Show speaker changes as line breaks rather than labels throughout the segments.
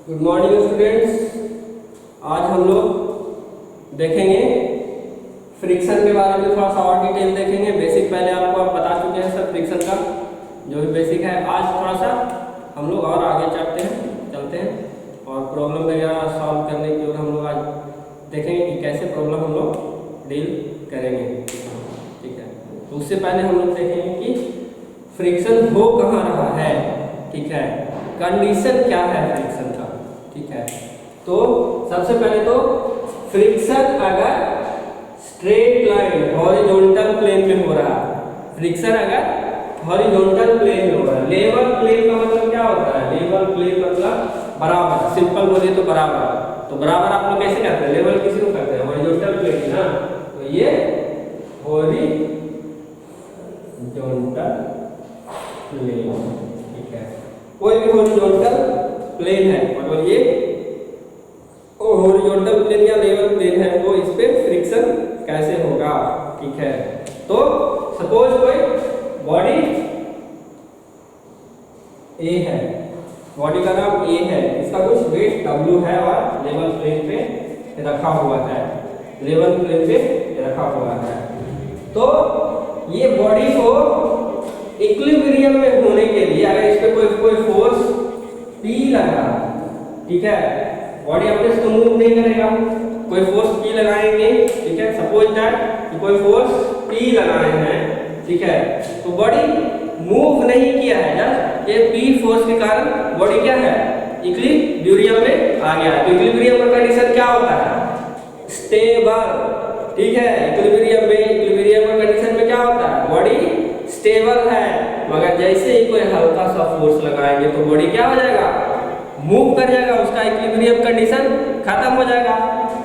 Good morning students. आज हम लोग देखेंगे फ्रिक्शन के बारे में, थोड़ा सा और डिटेल देखेंगे। बेसिक पहले आपको आप बता चुके हैं सब फ्रिक्शन का जो भी बेसिक है। आज थोड़ा सा हम लोग और आगे चलते हैं और प्रॉब्लम वगैरह सॉल्व करने की ओर हम लोग आज देखेंगे कि कैसे प्रॉब्लम हम लोग डील करेंगे। ठीक है, तो उससे पहले हम लोग देखेंगे कि फ्रिक्शन हो कहाँ रहा है। ठीक है, कंडीशन क्या है फ्रिक्शन का। ठीक है, तो सबसे पहले तो फ्रिक्शन अगर स्ट्रेट लाइन हॉरिजॉन्टल प्लेन में हो रहा है, फ्रिक्शन अगर हॉरिजॉन्टल प्लेन में हो रहा है। लेवल प्लेन का मतलब क्या होता है? लेवल प्लेन मतलब बराबर, सिंपल बोलिए तो बराबर। तो बराबर आप लोग कैसे करते हैं? लेवल किसी को करते हैं? हॉरिजॉन्टल प्लेन ना, तो ये हॉरिजॉन्टल प्लेन। ठीक है, कोई भी हॉरिजॉन्टल प्लेन है मतलब ये हॉरिजॉन्टल प्लेन या लेवल प्लेन है, तो इस पे फ्रिक्शन कैसे होगा। ठीक है, तो सपोज कोई बॉडी ए है, बॉडी का नाम ए है, इसका कुछ वेट W है और लेवल प्लेन पे रखा हुआ है, लेवल प्लेन पे रखा हुआ है। तो ये बॉडी को इक्विलिब्रियम में होने के लिए अगर इस पे कोई फोर्स P लगा, ठीक है, बॉडी अपने से तो मूव नहीं करेगा, कोई फोर्स P लगाएंगे। ठीक है, सपोज दैट कि कोई फोर्स P लगाए हैं, ठीक है, तो बॉडी मूव नहीं किया है, जस्ट ये P फोर्स के कारण बॉडी क्या है? इक्विलिब्रियम में आ गया। तो इक्विलिब्रियम का कंडीशन क्या होता है? स्टेबल। ठीक है, इक्विलिब्रियम का कंडीशन में क्या होता है? बॉडी स्टेबल है, मगर जैसे ही कोई हल्का सा फोर्स लगाएंगे तो बॉडी क्या हो जाएगा? मूव कर जाएगा, उसका इक्विलिब्रियम कंडीशन खत्म हो जाएगा।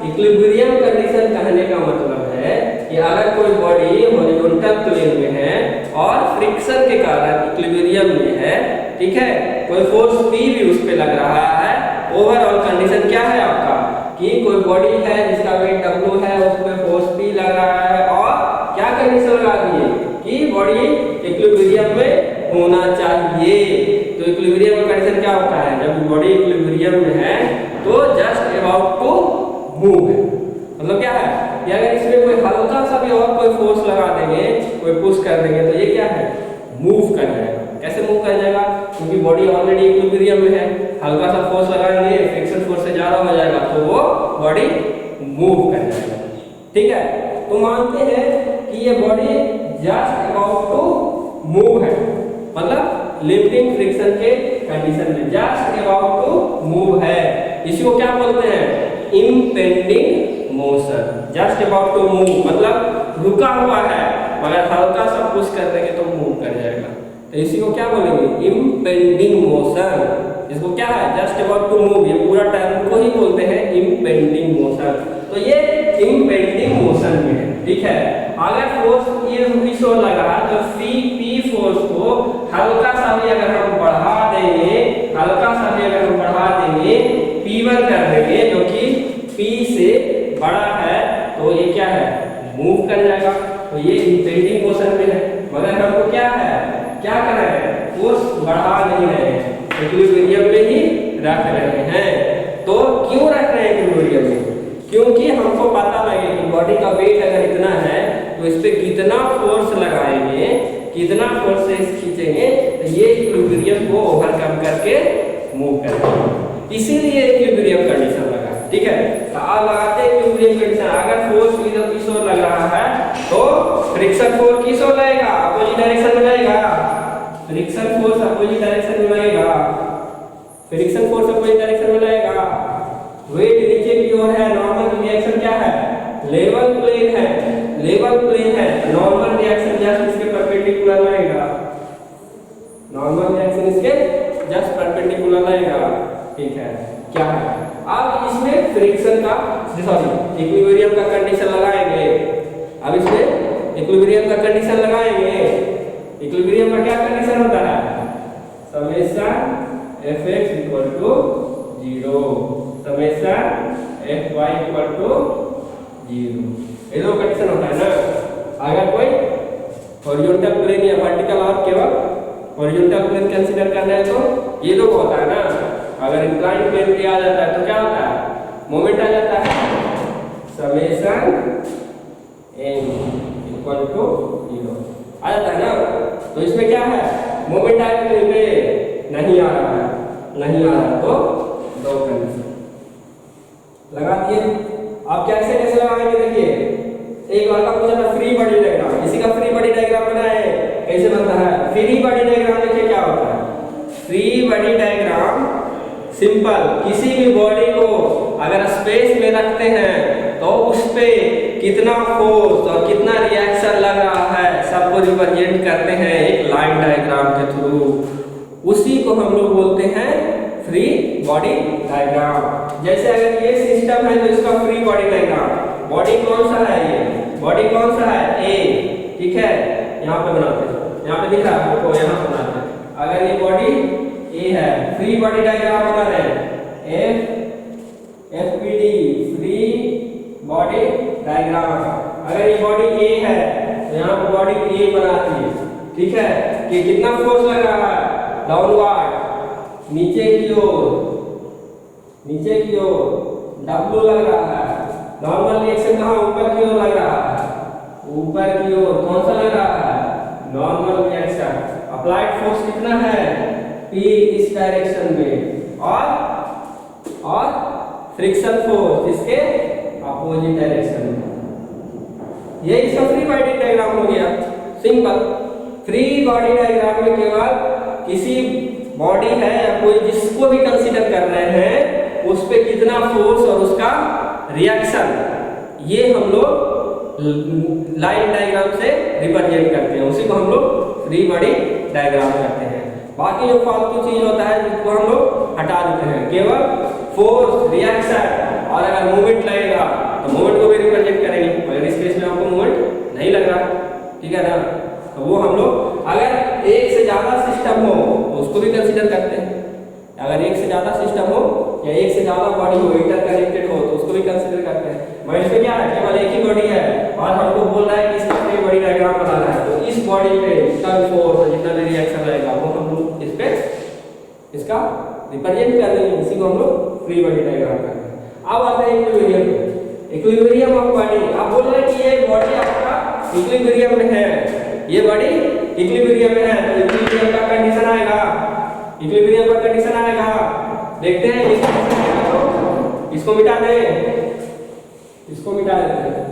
इक्विलिब्रियम कंडीशन कहने का मतलब है कि अगर कोई बॉडी हॉरिजॉन्टल प्लेन में है और फ्रिक्शन के कारण इक्विलिब्रियम में है, ठीक है, कोई फोर्स P भी उस पे लग रहा है, ओवरऑल कंडीशन क्या है आपका कि कोई बॉडी है जिसका वेट W है, उस पे फोर्स P लग रहा है और क्या कंडीशन लगा दिए कि बॉडी इक्विलिब्रियम में होना चाहिए। तो इक्विलिब्रियम का कंडीशन क्या होता है? जब बॉडी इक्विलिब्रियम में है तो जस्ट अबाउट टू मूव है, मतलब क्या है कि अगर इसमें कोई हल्का सा भी और कोई फोर्स लगा देंगे, कोई पुश कर देंगे, तो ये क्या है? मूव कर जाएगा। कैसे मूव कर जाएगा? क्योंकि बॉडी ऑलरेडी इक्विलिब्रियम में है, हल्का सा फोर्स लगाएंगे, फ्रिक्शन फोर्स से ज्यादा हो जाएगा तो वो बॉडी मूव कर जाएगा। ठीक है, तो मानते हैं कि ये body just about to move है, मतलब लिमिटिंग फ्रिक्शन के कंडीशन में जस्ट अबाउट टू मूव है। इसी को क्या बोलते हैं? Impending motion. Just about to move मतलब रुका हुआ है, मगर हल्का सा पुश कर देंगे तो मूव कर जाएगा, तो इसी को क्या बोलेंगे? Impending motion. इसको क्या है? जस्ट अबाउट टू मूव, ये पूरा टर्म को ही बोलते हैं इम्पेंडिंग मोशन। तो ये इम्पेंडिंग मोशन में है। ठीक है, अगर फोर्स ये इस ओर लगा तो P फोर्स को हल्का सा भी अगर हम बढ़ा देंगे, हल्का सा भी अगर हम बढ़ा देंगे, P1 कर देंगे जो कि P से बड़ा है, तो ये क्या है? मूव कर जाएगा। तो ये इम्पेंडिंग मोशन में है, मगर हमको क्या है? क्या कर रहे हैं? फोर्स बढ़ा नहीं रहे हैं, इक्विलिब्रियम में ही रख रहे हैं। तो क्यों रख रहे हैं इक्विलिब्रियम में? क्योंकि हमको पता लगे कि बॉडी का वेट अगर इतना है तो इस पे कितना फोर्स लगाएंगे, कितना फोर्स से खींचेंगे, तो ये इक्विलिब्रियम को ओवरकम करके मूव करेगा। इसीलिए इक्विलिब्रियम कंडीशन लगा। ठीक है, तो आप लगाते हैं इक्विलिब्रियम कंडीशन। अगर फोर्स इधर इस ओर लग रहा है तो फ्रिक्शन फोर्स किस ओर लगेगा? अपोजिट डायरेक्शन में लगेगा। फ्रिक्शन फोर्स अपोजिट डायरेक्शन में लगेगा, फ्रिक्शन फोर्स अपोजिट डायरेक्शन में लगेगा। वेट नीचे की ओर है, नॉर्मल रिएक्शन क्या है? लेवल प्लेन है, लेवल प्लेन है, नॉर्मल रिएक्शन जस्ट इसके परपेंडिकुलर रहेगा, नॉर्मल रिएक्शन इसके जस्ट परपेंडिकुलर रहेगा। ठीक है, क्या है? अब इसमें फ्रिक्शन का सॉरी इक्विलिब्रियम का कंडीशन लगाएंगे। अब इसमें इक्विलिब्रियम का कंडीशन लगाएंगे। इक्विलिब्रियम का क्या कंडीशन होता है? Summation Fx equal to 0, summation Fy equal to 0। ये दो कंडीशन होता है ना। अगर कोई हॉरिजॉन्टल प्लेन या वर्टिकल और केवल हॉरिजॉन्टल प्लेन कंसीडर करना है तो ये लोग होता है ना। अगर इंक्लाइन प्लेन पे आ जाता है तो क्या होता है, मोमेंट आ जाता है समेशन एम इक्वल टू 0 आ जाता है ना। तो इसमें क्या है, मोमेंट आया प्लेन पे नहीं आ रहा है, नहीं आ रहा तो दो कंडीशन लगा दिए। आप कैसे कैसे लगाएंगे, देखिए एक बार का पूछा था फ्री बॉडी डायग्राम, इसी का फ्री बॉडी डायग्राम बनाए, कैसे बनता है फ्री बॉडी डायग्राम। देखिए क्या होता है फ्री बॉडी डायग्राम, सिंपल किसी भी बॉडी को अगर स्पेस में रखते हैं तो उस पे कितना फोर्स और कितना रिएक्शन लग रहा है सबको रिप्रेजेंट करते हैं एक लाइन डायग्राम के थ्रू, उसी को हम लोग बोलते हैं फ्री बॉडी डायग्राम। जैसे अगर ये सिस्टम है तो इसका फ्री बॉडी डायग्राम, बॉडी कौन सा है, ये बॉडी कौन सा है ए, ठीक है यहाँ पे बनाते हैं, यहाँ पे दिख रहा है आपको, यहाँ बनाते हैं। अगर ये बॉडी ए है, फ्री बॉडी डायग्राम बना रहे हैं FBD फ्री बॉडी डायग्राम। अगर ये बॉडी ए है तो यहाँ पे बॉडी ए बनाती है, ठीक है कि कितना फोर्स लग रहा है डाउनवर्ड नीचे की ओर, नीचे की ओर W लग रहा है। नॉर्मल रिएक्शन कहाँ ऊपर की ओर लग रहा है, ऊपर की ओर कौन सा लग रहा है नॉर्मल रिएक्शन। अप्लाइड फोर्स कितना है P इस डायरेक्शन में और फ्रिक्शन फोर्स इसके अपोजिट डायरेक्शन में। ये इसका फ्री बॉडी डायग्राम हो गया सिंपल। फ्री बॉडी डायग्राम में केवल किसी बॉडी है या कोई जिसको भी कंसीडर कर रहे हैं उस पे कितना फोर्स और उसका रिएक्शन, ये हम लोग लाइन डायग्राम से रिप्रेजेंट करते हैं, उसी को हम लोग फ्री बॉडी डायग्राम करते हैं। बाकी जो फालतू चीज होता है जिसको हम लोग हटा देते हैं, केवल फोर्स रिएक्शन और अगर मूवमेंट लगेगा तो मूवमेंट को भी रिप्रेजेंट करेंगे। अगर इस केस में आपको मूवमेंट नहीं लग रहा, ठीक है ना, तो वो हम लोग अगर एक से ज्यादा सिस्टम हो तो उसको भी कंसीडर करते हैं। अगर एक से ज्यादा सिस्टम हो या एक से ज्यादा बॉडी हो इंटरकनेक्टेड हो तो उसको भी कंसीडर करते हैं। मगर इसमें क्या है केवल एक ही बॉडी है और हमको बोल रहा है कि इसका फ्री बॉडी डायग्राम बनाना है, तो इस बॉडी पे जितना भी फोर्स और जितना भी रिएक्शन रहेगा वो हम लोग इस पे इसका रिप्रेजेंट कर देंगे, इसी को हम लोग फ्री बॉडी डायग्राम करते हैं। अब आते हैं इक्विलिब्रियम पे। इक्विलिब्रियम ऑफ बॉडी, आप बोल रहे हैं कि ये बॉडी आपका इक्विलिब्रियम में है, ये बॉडी इक्विलिब्रियम में है, तो इक्विलिब्रियम का कंडीशन आएगा, इक्विलिब्रियम का कंडीशन आएगा। देखते हैं इसको मिटा दें, इसको मिटा देते हैं,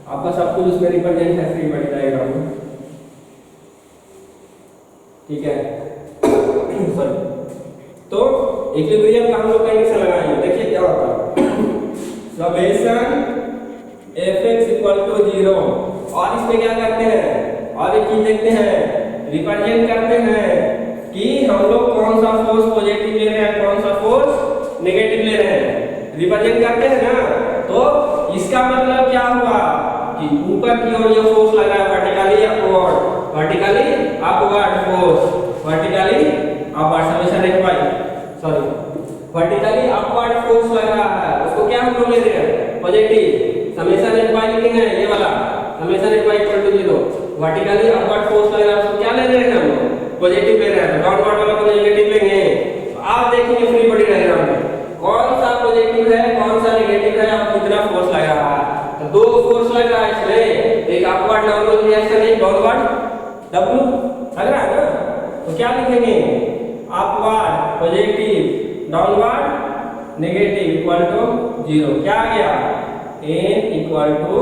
आपका सब कुछ उसमें रिप्रेजेंट है फ्री बॉडी डायग्राम में, ठीक है। सॉरी, तो इक्विलिब्रियम का हम लोग कंडीशन लगाएंगे। देखिए क्या होता है समेशन Fx इक्वल टू 0, और इसमें क्या करते हैं और एक चीज देखते हैं, रिप्रेजेंट करते हैं कि हम लोग कौन सा फोर्स पॉजिटिव ले रहे हैं कौन सा फोर्स नेगेटिव ले रहे हैं, रिप्रेजेंट करते हैं ना। तो इसका मतलब क्या हुआ कि ऊपर की ओर ये फोर्स लगा है vertically upward, vertically upward force, vertically upward summation Fy, sorry vertically upward force लग रहा है, उसको क्या हम लोग ले रहे हैं पॉजिटिव। समेशन Fy लिखेंगे ये वाला summation Fy equal to 0, vertically upward force लग रहा है उसको क्या ले रहे हैं हम लोग पॉजिटिव ले रहे हैं, तो डाउनवर्ड वाला को नेगेटिव लेंगे। तो आप देखेंगे फ्री बॉडी डायग्राम में कौन सा पॉजिटिव है कौन सा नेगेटिव है और कितना फोर्स लग रहा है। तो दो फोर्स लग रहा है इसमें, एक अपवर्ड डाउनवर्ड रिएक्शन एक डाउनवर्ड W लग रहा है ना, तो क्या लिखेंगे upward positive downward negative equal to 0। क्या आ गया n इक्वल टू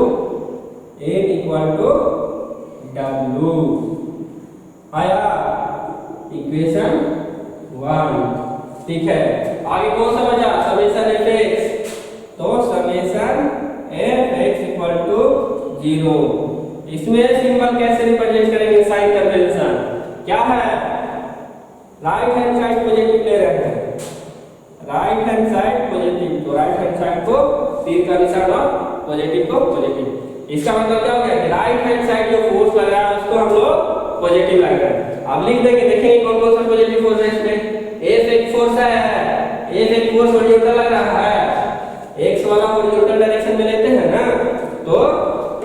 W आया इक्वेशन 1, ठीक है। आगे कौन सा बचा समेशन Fx, तो समेशन Fx इक्वल टू 0। इसमें सिंबल कैसे रिप्रेजेंट करेंगे साइन कन्वेंशन, क्या है राइट हैंड साइड पॉजिटिव ले रहे हैं, राइट हैंड साइड पॉजिटिव, तो राइट हैंड साइड को तीर का निशान और पॉजिटिव को पॉजिटिव। इसका मतलब क्या हो गया कि राइट हैंड साइड जो फोर्स लग रहा है उसको हम लोग पॉजिटिव लग रहा है। अब लिख देंगे, देखेंगे कौन कौन सा पॉजिटिव फोर्स है इसमें। F एक फोर्स है, F एक फोर्स हॉरिजॉन्टल लग रहा है, x वाला हॉरिजॉन्टल डायरेक्शन में लेते हैं ना, तो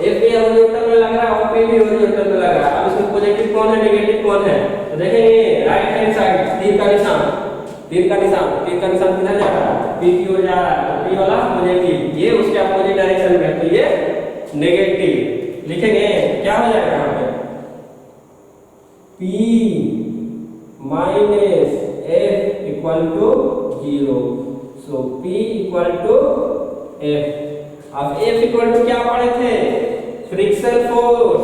F भी हॉरिजॉन्टल में लग रहा है और P भी हॉरिजॉन्टल में लग रहा है। अब इसमें पॉजिटिव कौन है नेगेटिव कौन है, तो देखेंगे राइट हैंड साइड तीर का निशान, तीर का निशान किधर जा रहा है, पी की ओर जा रहा है, तो पी वाला पॉजिटिव, ये उसके अपोजिट डायरेक्शन में, तो ये नेगेटिव लिखेंगे। क्या हो जाएगा यहाँ पे, P minus F equal to 0, so P equal to F। अब F इक्वल टू क्या पढ़े थे, friction force,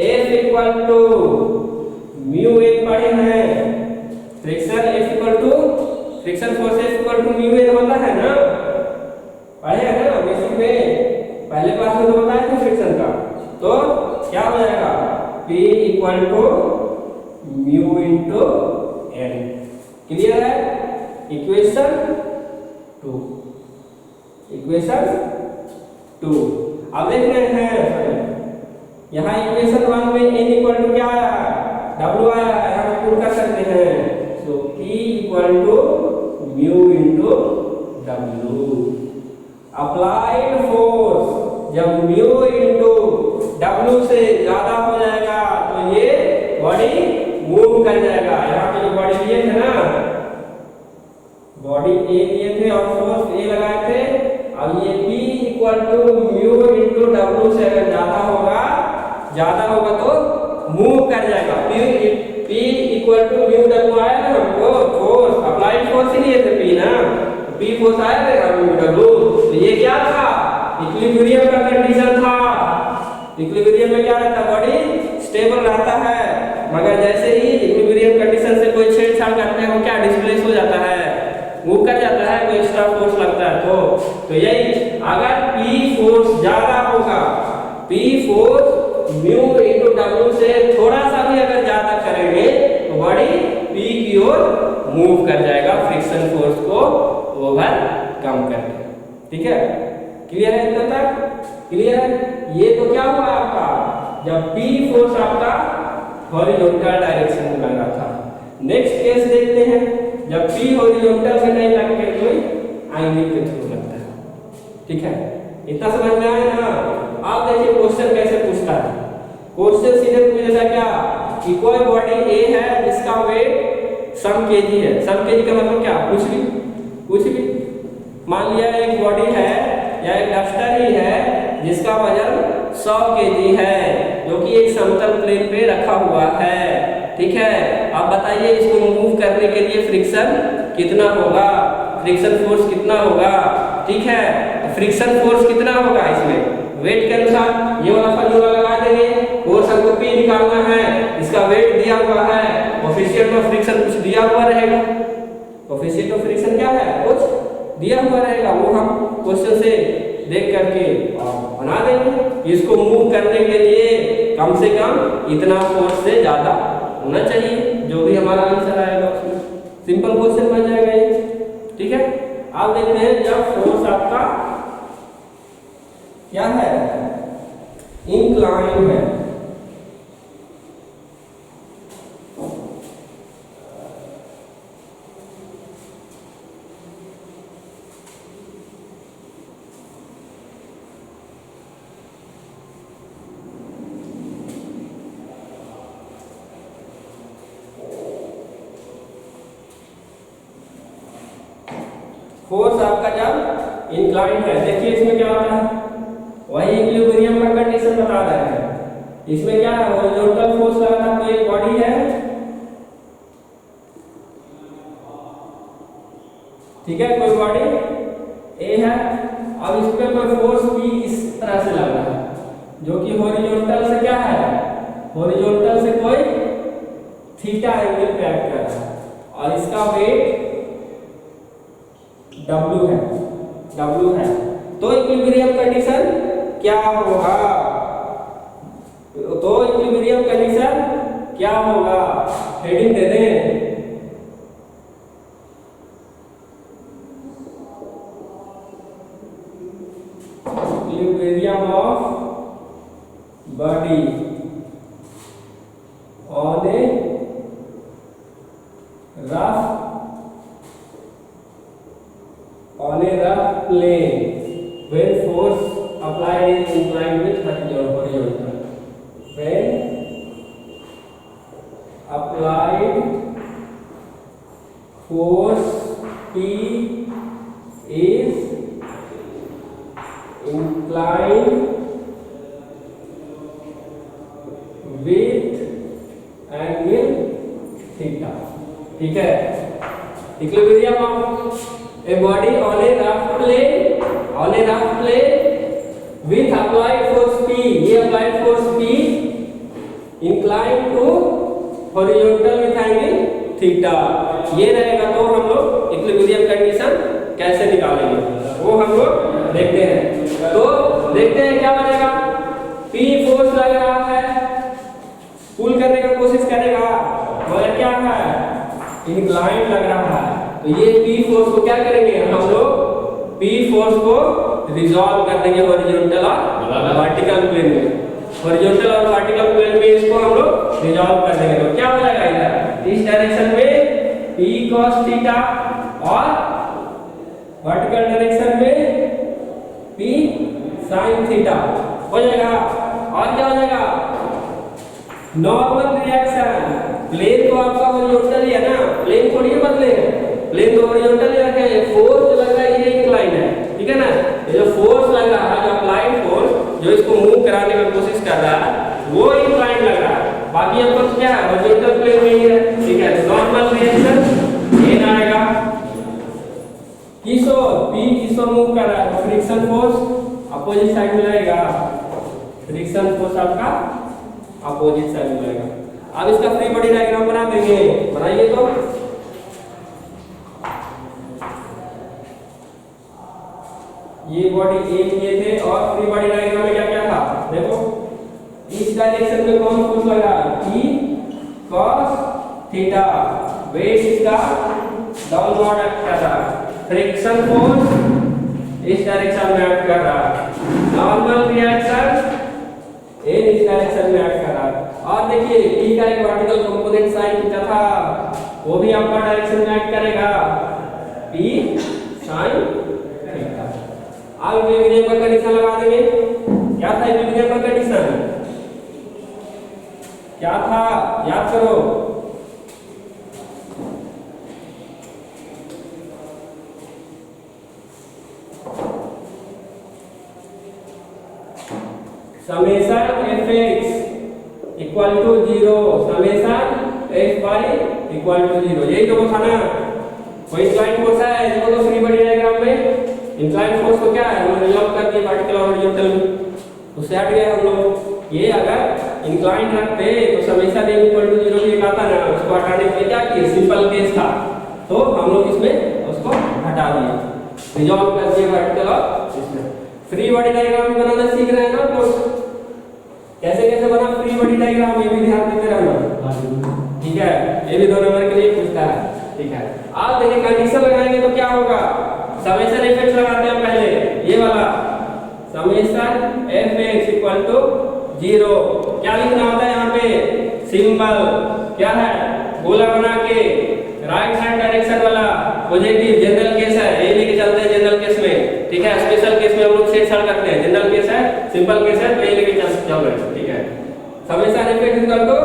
F equal to mu N पढ़े हैं, friction F equal to friction force F equal to mu N होता है ना, पढ़े हैं ना बेसिक में, पहले क्लास में तो बताया था फ्रिक्शन का। तो क्या हो जाएगा, P equal to mu into N. Clear है, इक्वेशन 2। अब देख रहे हैं यहाँ इक्वेशन 1 में n इक्वल टू क्या आया, W आया, यहाँ पुट कर सकते हैं, so P equal to mu into W। Applied force जब म्यू इंटू W से ज्यादा हो जाएगा तो ये बॉडी मूव कर जाएगा। यहाँ पे जो बॉडी लिए थे ना, बॉडी ए लिए थे और फोर्स ए लगाए थे, अब ये P equal to mu into W से अगर ज्यादा होगा तो मूव कर जाएगा। P equal to mu W आया ना हमको, फोर्स अप्लाइड फोर्स ही लिए थे P ना, P फोर्स आया था म्यू W, तो ये क्या था, इक्विलिब्रियम का कंडीशन था। इक्विलिब्रियम में क्या रहता है, बॉडी स्टेबल रहता है, मगर जैसे ही इक्विलिब्रियम कंडीशन से कोई छेड़छाड़ करते हैं वो क्या डिस्प्लेस हो जाता है, मूव कर जाता है, कोई एक्स्ट्रा फोर्स लगता है। तो यही अगर P फोर्स ज्यादा होगा, P force mu into W से थोड़ा सा भी अगर ज्यादा करेंगे तो बॉडी P की ओर मूव कर जाएगा, फ्रिक्शन फोर्स को ओवरकम करके। ठीक है, क्लियर है इतना तक, क्लियर है। ये तो क्या हुआ आपका, जब P फोर्स आपका हॉरिजॉन्टल डायरेक्शन में लग रहा था। नेक्स्ट केस देखते हैं, जब P हॉरिजॉन्टल से नहीं लग के कोई एंगल के थ्रू लगता है। ठीक है, इतना समझ में आया ना। आप देखिए क्वेश्चन कैसे पूछता है, क्वेश्चन सीधे पूछेगा क्या कि कोई बॉडी ए है जिसका वेट सम केजी है, सम केजी का मतलब क्या, कुछ भी मान लिया एक बॉडी है या एक डस्टर ही है जिसका वजन 100 केजी है, जो कि एक समतल प्लेन पे रखा हुआ है। ठीक है, आप बताइए इसको मूव करने के लिए फ्रिक्शन कितना होगा, फ्रिक्शन फोर्स कितना होगा। ठीक है, फ्रिक्शन फोर्स कितना होगा, इसमें वेट के अनुसार ये वाला फॉर्मूला लगा देंगे, फोर्स हमको P निकालना है, इसका वेट दिया हुआ है, कोएफिशिएंट ऑफ फ्रिक्शन कुछ दिया हुआ रहेगा, कोएफिशिएंट ऑफ फ्रिक्शन क्या है, कुछ दिया हुआ रहेगा, वो हम क्वेश्चन से देख करके बना देंगे। इसको मूव करने के लिए कम से कम इतना फोर्स से ज्यादा होना चाहिए, जो भी हमारा आंसर आएगा उसमें सिंपल क्वेश्चन बन जाएगा ये। ठीक है, आप देखते हैं जब फोर्स आपका क्या है, इंक्लाइन है, फोर्स आपका जब इंक्लाइन है, देखिए इसमें क्या होता है, वही इक्विलिब्रियम का कंडीशन बता रहे हैं। इसमें क्या है, हॉरिजॉन्टल फोर्स लगा था, कोई बॉडी है, ठीक है, कोई बॉडी ए है, अब इस पे कोई फोर्स भी इस तरह से लग रहा है, जो कि हॉरिजॉन्टल से क्या है, हॉरिजॉन्टल से कोई थीटा एंगल पे एक्ट कर रहा है, और इसका वेट W है। तो इक्विलिब्रियम कंडीशन क्या होगा, तो इक्विलिब्रियम कंडीशन क्या होगा, हेडिंग दे दें, equilibrium of body on a rough plane when force applied is inclined with horizontal, when applied force P is inclined with angle theta. ठीक है, equilibrium of a body on a rough plane with applied force P, ये applied force P inclined to horizontal with angle theta, ये रहेगा। तो हम लोग equilibrium condition कैसे निकालेंगे वो हम लोग देखते हैं। तो देखते हैं क्या बनेगा। P फोर्स लग रहा है, पुल करने का कोशिश करेगा, मगर क्या है, इंक्लाइंड लग रहा है। तो ये P फोर्स को क्या करेंगे हम लोग, P फोर्स को रिजॉल्व कर देंगे हॉरिजॉन्टल और वर्टिकल प्लेन में। हॉरिजॉन्टल और वर्टिकल प्लेन में इसको हम लोग रिजॉल्व कर देंगे। तो क्या हो जाएगा इधर, इस डायरेक्शन में P cos थीटा और वर्टिकल डायरेक्शन में P sin थीटा हो जाएगा। और क्या हो जाएगा, नॉर्मल रिएक्शन। प्लेन तो आपका हॉरिजॉन्टल ही है ना, प्लेन थोड़ी बदले, प्लेन तो हॉरिजॉन्टल ही रखे। फोर्स जो लग रहा है ये इंक्लाइन है, ठीक है ना। ये जो फोर्स लग रहा है, जो अप्लाइड फोर्स जो इसको मूव कराने की कोशिश कर रहा है वो इंक्लाइन लग रहा है। बाकी अब तो क्या है, हॉरिजॉन्टल प्लेन में ही है, ठीक है। नॉर्मल रिएक्शन ये आएगा। किसो P किसो मूव कर रहा है, फ्रिक्शन फोर्स अपोजिट साइड में रहेगा। फ्रिक्शन फोर्स आपका अपोजिट साइड में रहेगा। अब इसका फ्री बॉडी डायग्राम बना देंगे, बनाइए। तो ये बॉडी ए लिए थे और फ्री बॉडी डायग्राम में क्या क्या था देखो। इस डायरेक्शन में कौन फोर्स लगा, P cos थीटा, वेट इसका डाउनवर्ड एक्ट कर रहा है। फ्रिक्शन फोर्स इस डायरेक्शन में एक्ट कर रहा है। नॉर्मल रिएक्शन इस डायरेक्शन में एक्ट कर रहा है। और देखिए P का एक वर्टिकल कंपोनेंट sin थीटा था, वो भी आपका डायरेक्शन में एक्ट करेगा, P sin थीटा। अब इक्विलिब्रियम का कंडीशन लगा देंगे। क्या था इक्विलिब्रियम का कंडीशन, क्या था याद करो। Summation fx equal to 0, summation fy equal to 0, यही तो था ना। कोई इंक्लाइन फोर्स है देखो तो फ्री बॉडी डायग्राम में इंक्लाइन फोर्स को क्या है, हमने रिजॉल्व कर दिया वर्टिकल और हॉरिजॉन्टल में, उससे हट गए हम लोग। ये अगर इंक्लाइन रखते तो समेशन इक्वल टू 0 भी आता ना, उसको हटाने के लिए क्या किए, सिंपल केस था तो हम लोग इसमें उसको हटा दिए, रिजॉल्व कर दिए वर्टिकल और इसमें। फ्री बॉडी डायग्राम बनाना सीख रहे हैं ना लोग, कैसे कैसे बना फ्री बॉडी डायग्राम, ये भी ध्यान देते रहना, ठीक है। ये भी 2 नंबर के लिए पूछता है, ठीक है। आप देखिए कंडीशन लगाएंगे तो क्या होगा, समेशन fx लगाते हैं पहले, ये वाला समेशन fx इक्वल टू 0। क्या लिखना होता है यहाँ पे, सिंबल क्या है, गोला बना के राइट हैंड डायरेक्शन वाला पॉजिटिव जनरल केस है, ये लेके चलते हैं जनरल केस में, ठीक है। स्पेशल केस में हम लोग छेड़छाड़ करते हैं, जनरल केस है, सिंपल केस है, तो ये लेके चल रहे हैं, ठीक है। समेशन fx इक्वल टू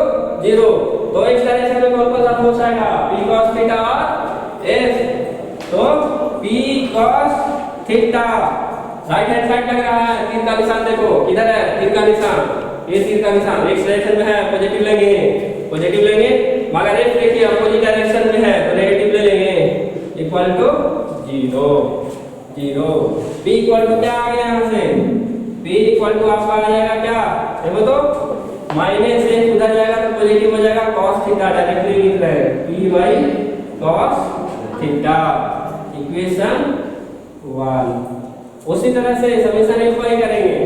0, तो इस डायरेक्शन में कौन कौन सा फोर्स आएगा, P cos थीटा और F। तो P cos theta right hand side लग रहा है, तीर का निशान देखो किधर है, तीर का निशान, ये तीर का निशान एक्स डायरेक्शन में है, पॉजिटिव लेंगे, पॉजिटिव लेंगे। मगर F देखिए अपोजिट डायरेक्शन में है तो नेगेटिव ले लेंगे, equal to 0। P equal to क्या आ गया यहाँ से, P इक्वल टू आपका आ जाएगा क्या, देखो तो माइनस से उधर जाएगा तो पॉजिटिव हो जाएगा, cos थीटा डायरेक्टली लिख रहे हैं, P by cos theta, equation 1। उसी तरह से समेशन fy करेंगे,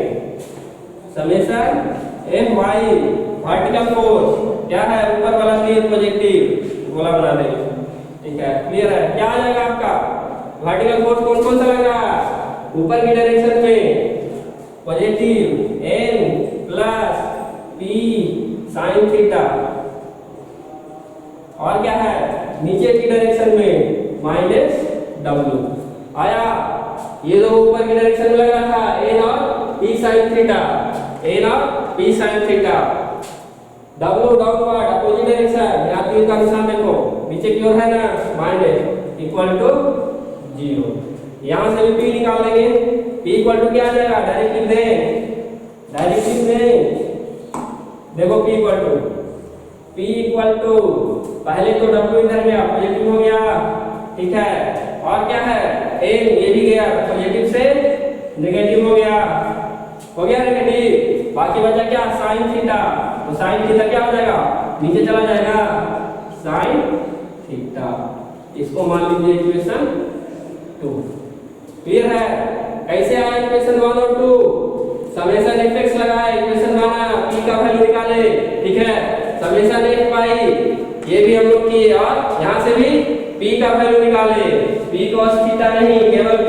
समेशन fy वर्टिकल फोर्स क्या है, ऊपर वाला तीर पॉजिटिव गोला बना देंगे, ठीक है, क्लियर है। क्या आ जाएगा आपका वर्टिकल फोर्स कौन कौन सा लग रहा है, ऊपर की डायरेक्शन में positive n plus p sin theta, और क्या है नीचे की डायरेक्शन में माइनस w आया। ये दो ऊपर की डायरेक्शन में लग रहा था n और p sin थीटा, n और p sin theta, w downward opposite direction, यहाँ तीर का निशान देखो नीचे की ओर है ना, माइनस इक्वल टू 0। यहाँ से भी p निकाल लेंगे, p इक्वल टू क्या आ जाएगा, डायरेक्ट लिख दें, देखो p इक्वल टू पहले तो w इधर गया पॉजिटिव हो गया, ठीक है, और क्या है n ये भी गया पॉजिटिव से नेगेटिव हो गया नेगेटिव, बाकी बचा क्या साइन थीटा, तो साइन थीटा क्या हो जाएगा, नीचे चला जाएगा साइन थीटा, इसको मान लीजिए इक्वेशन 2। क्लियर है, कैसे आया इक्वेशन 1 और 2, समेशन fx लगाए, इक्वेशन बना, p का वैल्यू निकाले, ठीक है, समेशन f पाई ये भी हम लोग किए, और यहाँ से भी p का वैल्यू निकाले, p cos थीटा नहीं केवल p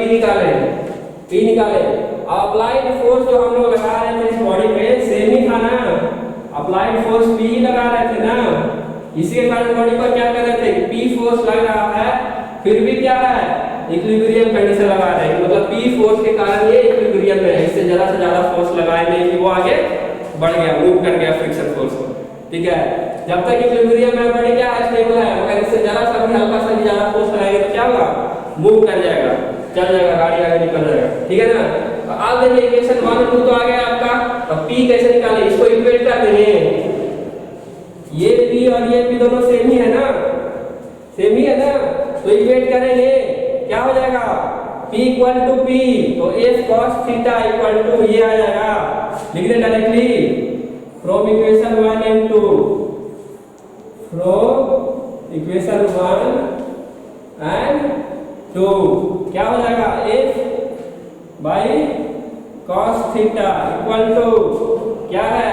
निकाले। अप्लाइड फोर्स जो हम लोग लगा रहे थे इस बॉडी पे सेम ही था ना, अप्लाइड फोर्स p ही लगा रहे थे ना, इसी के कारण बॉडी पर क्या कर रहे थे कि p फोर्स लग रहा है, फिर भी क्या है इक्विलिब्रियम कंडीशन लगा रहे हैं, मतलब p फोर्स के कारण ये इक्विलिब्रियम में है, इससे ज्यादा से ज्यादा फोर्स लगाए नहीं कि वो आगे बढ़ गया, मूव कर गया फ्रिक्शन फोर्स को, ठीक है। जब तक इक्विलिब्रियम में बॉडी क्या है स्टेबल है, मगर इससे जरा सा भी हल्का सा भी ज्यादा फोर्स लगाएंगे तो क्या होगा, मूव कर जाएगा, चल जाएगा, गाड़ी आगे निकल जाएगा, ठीक है ना। तो आप देखिए इक्वेशन 1 और 2 तो आ गया आपका, तो p कैसे निकालें, इसको इक्वेट कर देंगे, ये p और ये p दोनों सेम ही है ना, तो इक्वेट करेंगे क्या हो जाएगा, p इक्वल टू p, तो f cos theta equal to ये आ जाएगा, लिख दे directly from equation 1 and 2, from equation 1 and 2 क्या हो जाएगा, f by cos theta equal to क्या है,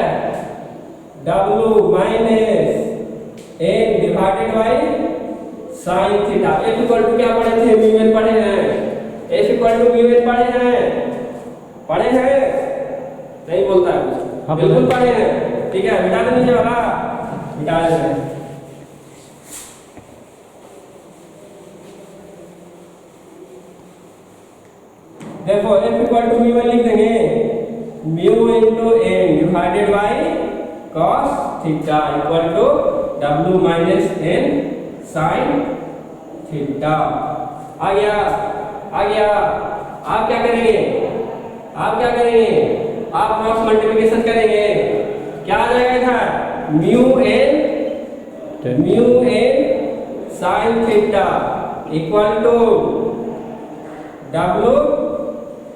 w minus n divided by sine theta. f equal to क्या पढ़े थे, म्यू एन पढ़े हैं, f equal to mu N पढ़े हैं, नहीं बोलता है कुछ, बिल्कुल पढ़े हैं, ठीक है, मिटा दे नीचे वाला, मिटा दे। देखो f equal to mu N लिख देंगे, mu into n divided by cos theta equal to w minus n sine theta. आ गया, आप क्या करेंगे, आप क्रॉस मल्टीप्लिकेशन करेंगे, क्या आ जाएगा इधर, mu N sine theta equal to w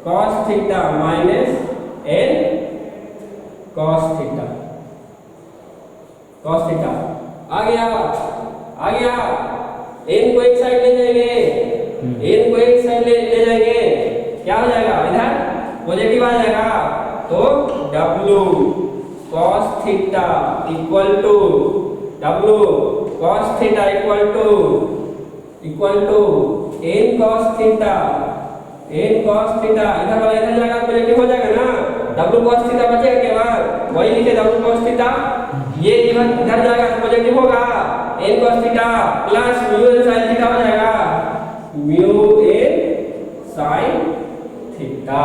cos theta minus n cos theta, आ गया, n को एक साइड ले जाएंगे, क्या हो जाएगा, इधर पॉजिटिव आ जाएगा, तो w cos theta equal to n cos theta, इधर वाला इधर जाएगा पॉजिटिव हो जाएगा ना, w cos थीटा बचेगा केवल, वही लिखे w cos थीटा, ये इधर जाएगा तो पॉजिटिव होगा, n cos theta plus mu n sin theta हो जाएगा, mu n sin theta.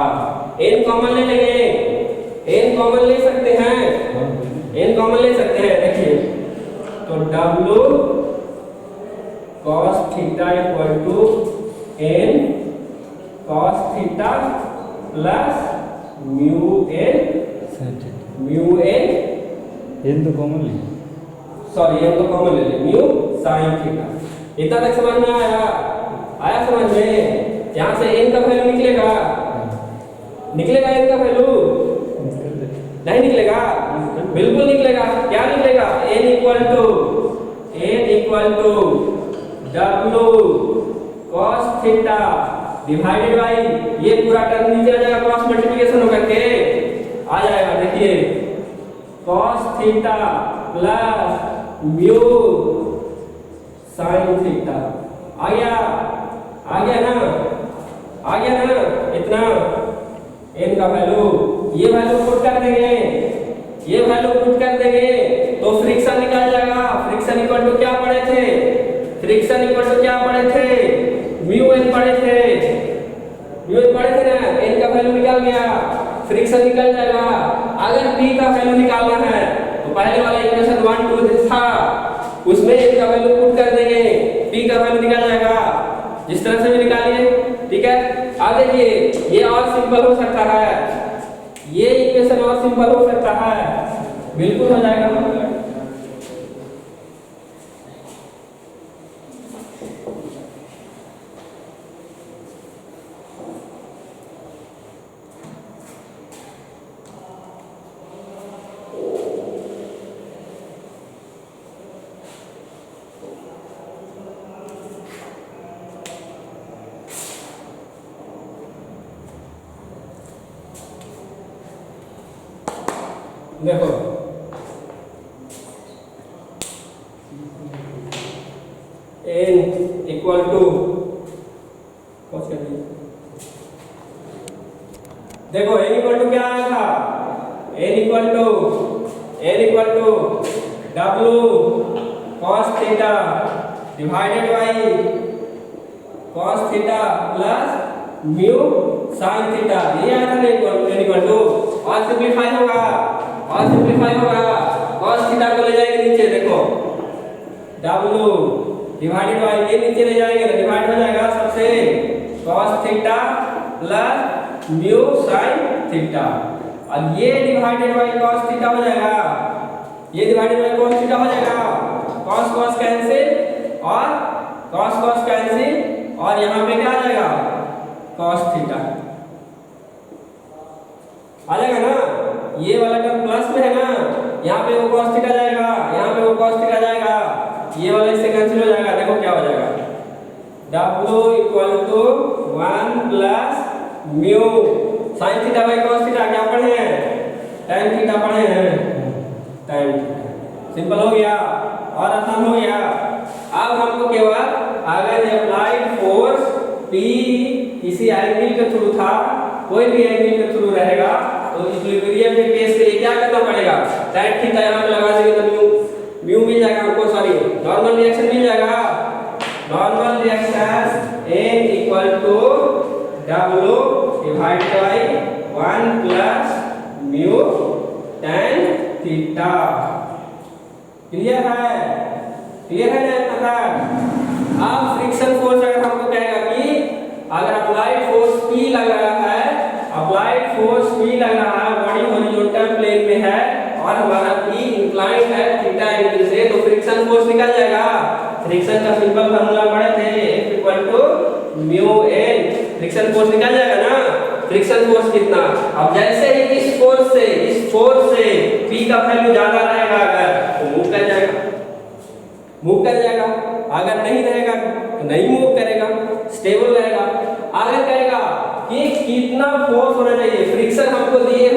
n common ले लेंगे, n कॉमन ले सकते हैं, देखिए, तो w cos theta equal to n cos theta plus mu n
तो कॉमन ले,
म्यू साइन थीटा। इतना तक समझ में आया समझ में, यहाँ से n का वैल्यू निकलेगा n का वैल्यू नहीं निकलेगा, बिल्कुल निकलेगा, क्या निकलेगा, n equal to w cos theta divided by ये पूरा टर्म नीचे आ जाएगा, क्रॉस मल्टीप्लिकेशन होकर के आ जाएगा, देखिए cos theta plus mu sine theta, आ गया ना, इतना n का वैल्यू, ये वैल्यू पुट कर देंगे, तो फ्रिक्शन निकल जाएगा, फ्रिक्शन इक्वल टू क्या पढ़े थे, म्यू एन पढ़े थे ना, n का वैल्यू निकल गया, फ्रिक्शन निकल जाएगा। अगर p का वैल्यू निकालना है तो पहले वाला इक्वेशन 1 2 था, उसमें n का वैल्यू पुट कर देंगे, p का वैल्यू निकल जाएगा, जिस तरह से भी निकालिए। ठीक है। अब देखिए ये और सिंपल हो सकता है, ये इक्वेशन और सिंपल हो सकता है, बिल्कुल हो जाएगा। देखो n इक्वल टू, देखो n इक्वल टू क्या आया था, n equal to w cos theta divided by cos theta plus mu sin theta, ये आया था n इक्वल टू। और सिंप्लीफाई होगा, cos थीटा को ले जाएंगे नीचे, देखो w डिवाइडेड बाई, ये नीचे ले जाएंगे तो डिवाइड हो जाएगा सबसे, cos theta plus mu sin theta, और ये डिवाइडेड बाई cos थीटा हो जाएगा, ये डिवाइडेड बाई cos थीटा हो जाएगा, cos कैंसिल और cos कैंसिल, और यहाँ पे क्या आ जाएगा cos थीटा आ जाएगा ना, ये वाला टर्म प्लस में है ना, यहाँ पे वो cos थीटा जाएगा, यहाँ पे वो cos थीटा जाएगा, ये वाला इससे कैंसिल हो जाएगा। देखो क्या हो जाएगा, w equal to 1 plus mu sin theta by cos theta, क्या पढ़े हैं, tan थीटा पढ़े हैं, tan थीटा। सिंपल हो गया और आसान हो गया। अब हमको केवल अगर अप्लाइड फोर्स P किसी एंगल के थ्रू था, कोई भी एंगल के थ्रू रहेगा, तो इक्विलिब्रियम के केस के लिए क्या करना पड़ेगा, tan थीटा यहाँ पे लगा देंगे तो म्यू मिल जाएगा हमको, सॉरी नॉर्मल रिएक्शन मिल जाएगा, normal reaction n equal to w divided by 1 plus mu tan theta. Clear है ना? अब फ्रिक्शन फोर्स अगर हमको कहेगा कि अगर अप्लाइड फोर्स P लग रहा है, बॉडी हॉरिजॉन्टल प्लेन में है और हमारा P इंक्लाइंड है थीटा एंगल से, तो फ्रिक्शन फोर्स निकल जाएगा। फ्रिक्शन का सिंपल फार्मूला पढ़े थे, F equal to mu n, friction force निकल जाएगा ना। फ्रिक्शन फोर्स कितना, अब जैसे ही इस फोर्स से P का वैल्यू ज्यादा रहेगा अगर तो मूव कर जाएगा, अगर नहीं रहेगा तो नहीं मूव करेगा, स्टेबल रहेगा। अगर कहेगा कि कितना फोर्स होना चाहिए, फ्रिक्शन हमको दिए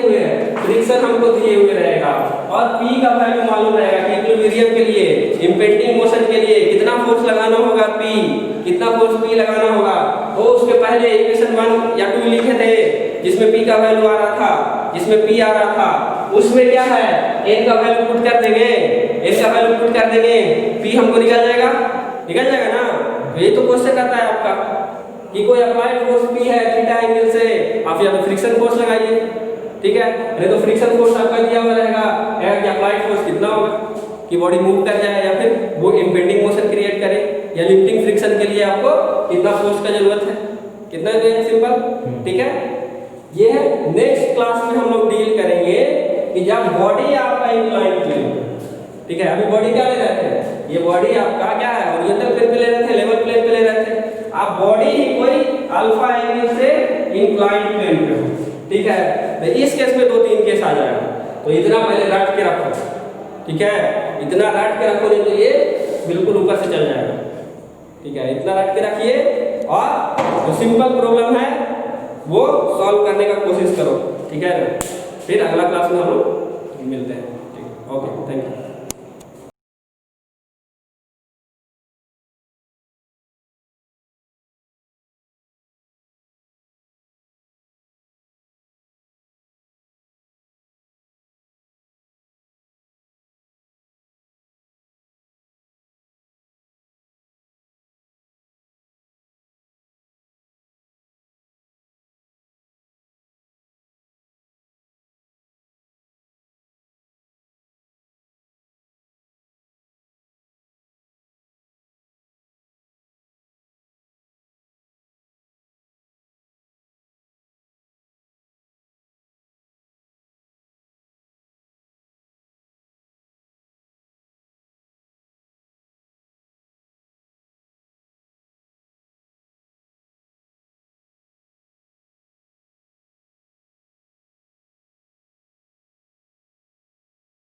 हुए रहेगा और P का वैल्यू मालूम रहेगा कि इक्विलिब्रियम के लिए, इंपेंडिंग मोशन के लिए कितना फोर्स लगाना होगा, कितना फोर्स P लगाना होगा। तो उसके पहले इक्वेशन 1 या 2 लिखे थे जिसमें P का वैल्यू आ रहा था, जिसमें P आ रहा था, उसमें क्या है, n का वैल्यू पुट कर देंगे, P हमको निकल जाएगा ना। तो ये तो क्वेश्चन आता है आपका कि कोई अप्लाइड फोर्स P है थीटा एंगल से, आप यहाँ पे फ्रिक्शन फोर्स लगाइए, ठीक है। नहीं तो फ्रिक्शन फोर्स आपका दिया हुआ रहेगा कि अप्लाइड फोर्स कितना होगा कि बॉडी मूव कर जाए या फिर वो इंपेंडिंग मोशन क्रिएट करे, या लिफ्टिंग फ्रिक्शन के लिए आपको कितना फोर्स का जरूरत है, कितना है, सिंपल, ठीक है। ये है नेक्स्ट क्लास में हम लोग डील करेंगे कि जब बॉडी आपका इंक्लाइंड प्लेन, ठीक है। अभी बॉडी क्या ले रहे थे, ये बॉडी आपका क्या है, हॉरिजॉन्टल प्लेन पे ले रहे थे, लेवल प्लेन पे ले रहे थे। आप बॉडी ही कोई अल्फा एंगल से इंक्लाइंड प्लेन पे हो, ठीक है। तो इस केस में 2-3 केस आ जाएगा, तो इतना पहले रट के रखो, ठीक है। इतना रट के रखो, नहीं तो ये बिल्कुल ऊपर से चल जाएगा, ठीक है। इतना रट के रखिए और जो सिंपल प्रॉब्लम है वो सॉल्व करने का कोशिश करो, ठीक है। फिर अगला क्लास में हम लोग मिलते हैं, ठीक है। Okay, thank you.